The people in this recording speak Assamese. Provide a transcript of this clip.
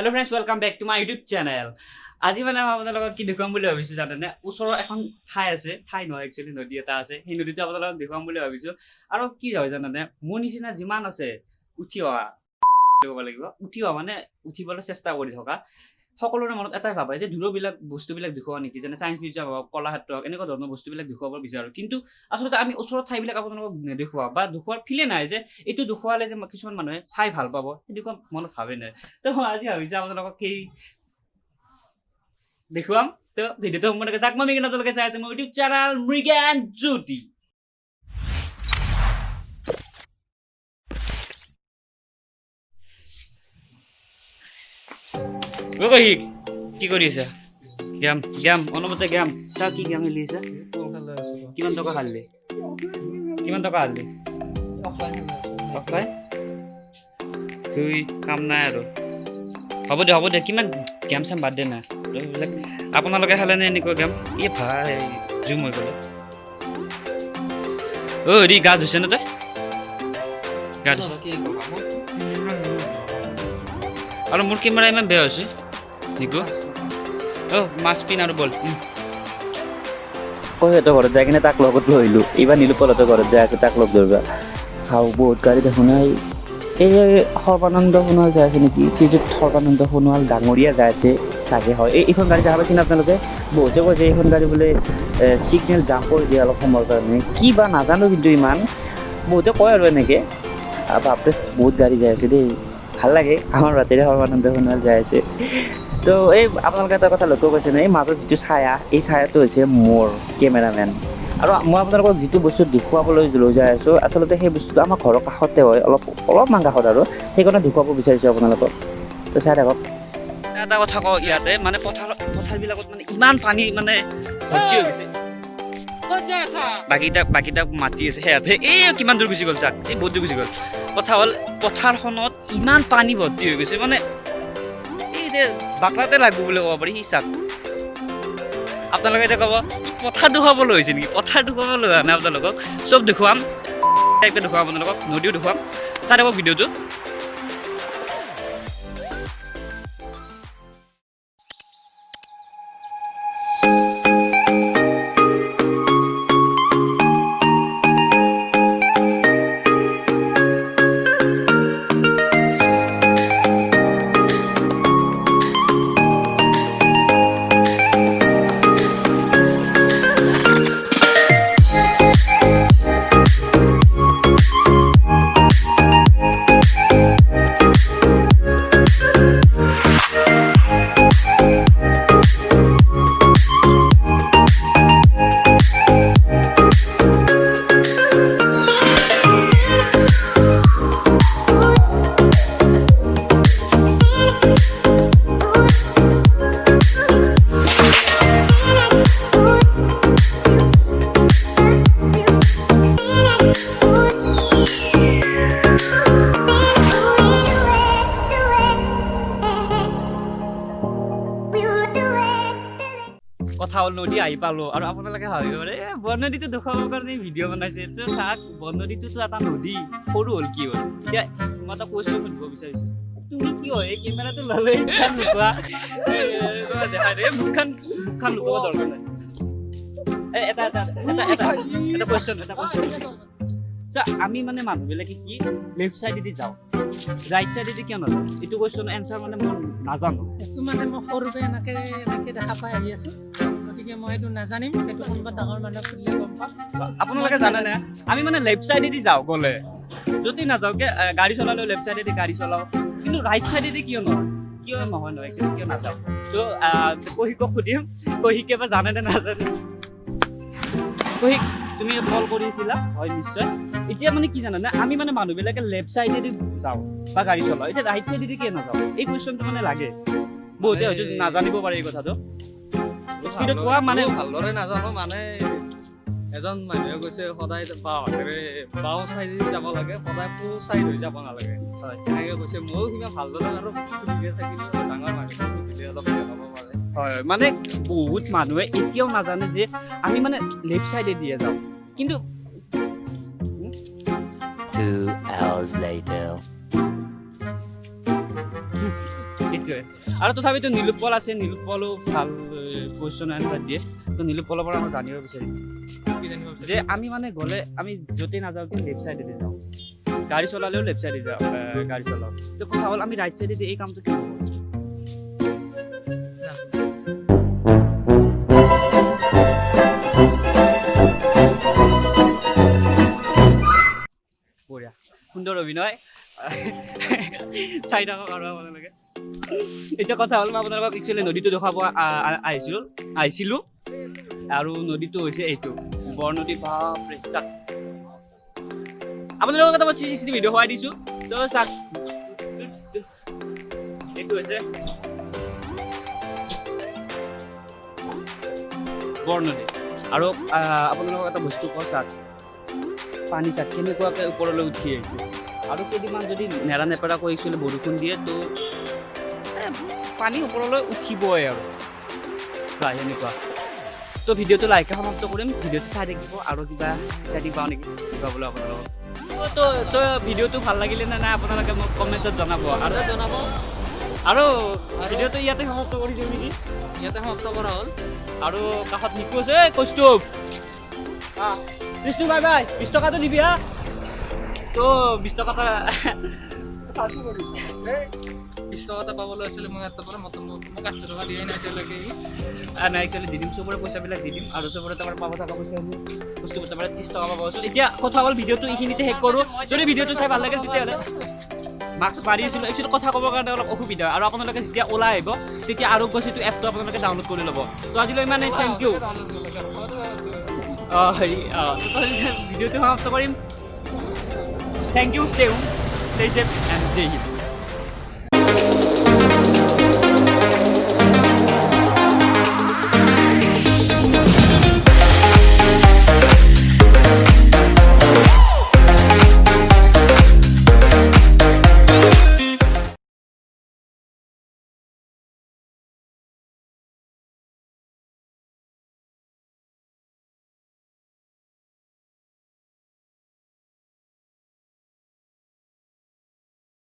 Hello friends, welcome back to my YouTube channel. আজি মানে মই আপোনালোকক কি দেখুৱাম বুলি ভাবিছো জানেনে ওচৰৰ এখন ঠাই আছে ঠাই নহয় একচুয়ালি নদী এটা আছে সেই নদীটো আপোনালোকক দেখুৱাম বুলি ভাবিছো আৰু কি হয় জানেনে মোৰ নিচিনা যিমান আছে উঠি অহা ক'ব লাগিব উঠি অহা মানে উঠিবলৈ চেষ্টা কৰি থকা সকলোৰে মনত এটাই ভাব হয় যে দূৰবিলাক বস্তুবিলাক দেখুৱা নেকি যেনে সায়েন্স মিউজিয়াম হওক কলাক্ষেত্ৰ হওক এনেকুৱা ধৰণৰ বস্তুবিলাক দেখুৱাব বিচাৰো কিন্তু আচলতে আমি ওচৰৰ ঠাইবিলাক আপোনালোকক নেদেখুৱা বা দেখুৱাৰ ফিলে নাই যে এইটো দেখুৱালে যে কিছুমান মানুহে চাই ভাল পাব সেইটো মনত ভাবে নাই তো আজি ভাবিছো আপোনালোকক সেই দেখুৱাম তো ভিডিওটো সম্পূৰ্ণকৈ যাক মই আপোনালোকে চাই আছে মোৰ ইউটিউব চেনেল মৃগান জ্যোতি কহিক কি কৰি আছে গেম গেম অনুমতে গেম চা কি গেম খেলি আছে কিমান টকা হাৰলি অফলাইন তুই কাম নাই আৰু হ'ব দে কিমান গেম চেম বাদ দে না আপোনালোকে খেলেনে এনেকুৱা গেম এই ভাই জুম হৈ গ'ল হেৰি গা ধুইছে ন তই গা ধুইছে আৰু মোৰ কেমেৰা ইমান বেয়া হৈছে নিকো মাছ পিন আৰু বল সিহঁতৰ ঘৰত যাই কিনে তাক লগত লৈ আহিলোঁ এইবাৰ নীলোপলহঁতৰ ঘৰত যাই আছোঁ তাক লগ ধৰিবা খাওঁ বহুত গাড়ী দেখোন এই সৰ্বানন্দ সোণোৱাল যাই আছে নেকি শ্ৰীযুত সৰ্বানন্দ সোণোৱাল ডাঙৰীয়া যাই আছে চাগে হয় এইখন গাড়ী দেখা পাইছেনে আপোনালোকে বহুতে কৈছে এইখন গাড়ী বোলে ছিগনেল জাম কৰি দিয়ে অলপ সময়ৰ কাৰণে কি বা নাজানো কিন্তু ইমান বহুতে কয় আৰু এনেকৈ বাপৰে বহুত গাড়ী যাই আছে দেই ভাল লাগে আমাৰ ৰাতিৰে সৰ্বানন্দ সোণোৱাল যাই আছে তো এই আপোনালোকে এটা কথা লক্ষ্য কৰিছে নে এই মাজত যিটো ছায়া এই ছায়াটো হৈছে মোৰ কেমেৰামেন আৰু মই আপোনালোকক যিটো বস্তু দেখুৱাবলৈ লৈ যাই আছোঁ আচলতে সেই বস্তুটো আমাৰ ঘৰৰ কাষতে হয় অলপমান কাষত আৰু সেইকাৰণে দেখুৱাব বিচাৰিছোঁ আপোনালোকক তো চাই থাকক এটা কথা কওঁ ইয়াতে মানে পথাৰবিলাকত মানে ইমান পানী মানে ভৰ্তি হৈ গৈছে বাকীটা মাতি আছে সেয়াতে এই কিমান দূৰ গুচি গ'ল চাক এই বহুত দূৰ গুচি গ'ল কথা হ'ল পথাৰখনত ইমান পানী ভৰ্তি হৈ গৈছে মানে এই যে বাকলাতে লাগব বুলি ক'ব পাৰি সি চাক আপোনালোকে এতিয়া ক'ব পথাৰ দেখুৱাবলৈ হৈছে নেকি পথাৰ দেখুৱাবলৈ হোৱা নাই আপোনালোকক চব দেখুৱাম দেখুৱাম আপোনালোকক নদীও দেখুৱাম চাই থাকক ভিডিঅ'টো কথা হ'ল নদী আহি পালো আৰু আপোনালোকে ভাবিব পাৰে বৰনদীটো দেখুৱাবৰ কাৰণে ভিডিঅ' বনাইছে চাওক বৰনদীটোতো এটা নদী সৰু হ'ল কি হ'ল এতিয়া মই এটা কুৱেশ্যন সুধিব বিচাৰিছো তুমি কি হয় এই কেমেৰাটো ল'লে মুখখন লুকুৱা দেখাই দে মুখখন লুকুৱাব দৰকাৰ নাই এটা কুৱেশ্যন আচ্ছা আমি মানে মানুহবিলাকে কি লেফ্ট চাইডেদি যাওঁ ৰাইট চাইডেদি কিয় নাযাওঁ এইটো কুৱেশ্যন এনচাৰ মানে মই নাজানো এইটো মানে মই সৰুতে এনেকে দেখা পাই আহি আছোঁ গতিকে মই এইটো নাজানিম সেইটো কোনোবা ডাঙৰ মানুহে সুধিলে গম পাম আপোনালোকে জানেনে আমি মানে লেফ্ট চাইডেদি যাওঁ গ'লে যদি নাযাওঁ গাড়ী চলালেও লেফ্ট চাইডেদি গাড়ী চলাওঁ কিন্তু ৰাইট চাইডেদি কিয় নহয় একচুৱেলি কিয় নাযাওঁ তো কহিকক সুধিম কহিকে বা জানে নে নাজানে কহিক তুমি কল কৰিছিলা হয় নিশ্চয় এতিয়া মানে কি জানানে আমি মানে মানুহবিলাকে লেফ্ট চাইডেদি যাওঁ বা গাড়ী চলাওঁ এতিয়া ৰাইট চাইডেদি কিয় নাযাওঁ এই কুৱেশ্যনটো মানে লাগে বহুতে হয়তো নাজানিব পাৰে এই কথাটো স্পীডত কোৱা মানে ভালদৰে নাজানো মানে এজন মানুহে কৈছে সদায় বাওঁ চাইডেদি যাব লাগে সদায় সোঁ চাইড হৈ যাব নালাগে হয় তেনেকৈ কৈছে ময়ো সিমান ভালদৰে আৰু সুধিয়ে থাকিলোঁ ডাঙৰ মানুহে সুধিলে অলপ জনাব পাৰে হয় মানে বহুত মানুহে এতিয়াও নাজানে যে আমি মানে লেফ্ট চাইডে দিয়ে যাওঁ কিন্তু 2 hours later সেইটোৱে আৰু তথাপিতো নীলোৎপল আছে নীলোৎপলো ভাল কুৱেশ্যন এনচাৰ দিয়ে তো নীলোৎপলৰ পৰা মই জানিব বিচাৰিম যে আমি মানে গ'লে আমি য'তে নাযাওঁ কিন্তু লেফ্ট চাইডেদি যাওঁ গাড়ী চলালেও লেফ্ট চাইডে যাওঁ গাড়ী চলাওঁ তো কথা হ'ল আমি ৰাইট চাইডেদি এই কামটো কিয় নকৰোঁ বঢ়িয়া সুন্দৰ অভিনয় চাই থাকক আৰু আপোনালোকে এতিয়া কথা হ'ল মই আপোনালোকক একচুৱেলি নদীটো দেখুৱাব আহিছিলোঁ আৰু নদীটো হৈছে এইটো বৰনদী বাপৰে চাক আপোনালোকক এটা মই 360 ভিডিঅ' হোৱাই দিছোঁ তো চাক এইটো হৈছে বৰনদী আৰু আপোনালোকক এটা বস্তু কওঁ চাক পানী চাক কেনেকুৱাকৈ ওপৰলৈ উঠি আহিছে আৰু কেইদিনমান যদি নেৰা নেপেৰাকৈ একচুৱেলি বৰষুণ দিয়ে তো পানী ওপৰলৈ উঠিবই আৰু প্ৰায় এনেকুৱা তো ভিডিঅ'টো লাইকে সমাপ্ত কৰিম ভিডিঅ'টো চাই থাকিব আৰু কিবা চাই পাওঁ নেকি দেখুৱাবলৈ আপোনালোকক তো ভিডিঅ'টো ভাল লাগিলে নে নাই আপোনালোকে মোক কমেণ্টত জনাব আৰু আৰু ভিডিঅ'টো ইয়াতে সমাপ্ত কৰি দিওঁ নেকি ইয়াতে সমাপ্ত কৰা হ'ল আৰু কাষত নিকু আছে কৌস্তুভ বিষ্ণু বাই বাই 20 টকাটো দিবি হা তো 20 টকাটা 20 টকা পাবলৈ আছিলে মই ইয়াৰ পৰা মোক 800 টকা দিয়াই নাই এতিয়ালৈকে নাই একচুৱেলি দি দিম চবৰে পইচাবিলাক দি দিম আৰু চবৰে তাৰ পাব থকা পইচা বস্তু তাৰ 30 টকা পাব আছোঁ এতিয়া কথা হ'ল ভিডিঅ'টো এইখিনিতে শেষ কৰোঁ যদি ভিডিঅ'টো চাই ভাল লাগে তেতিয়াহ'লে মাস্ক মাৰি আছিলোঁ একচুৱেলি কথা ক'বৰ কাৰণে অলপ অসুবিধা আৰু আপোনালোকে যেতিয়া ওলাই আহিব তেতিয়া আৰোগ্য সেতু এপটো আপোনালোকে ডাউনলোড কৰি ল'ব তো আজিলৈ ইমানে থেংক ইউ ভিডিঅ'টো সমাপ্ত কৰিম thank you stay safe and Jai Hind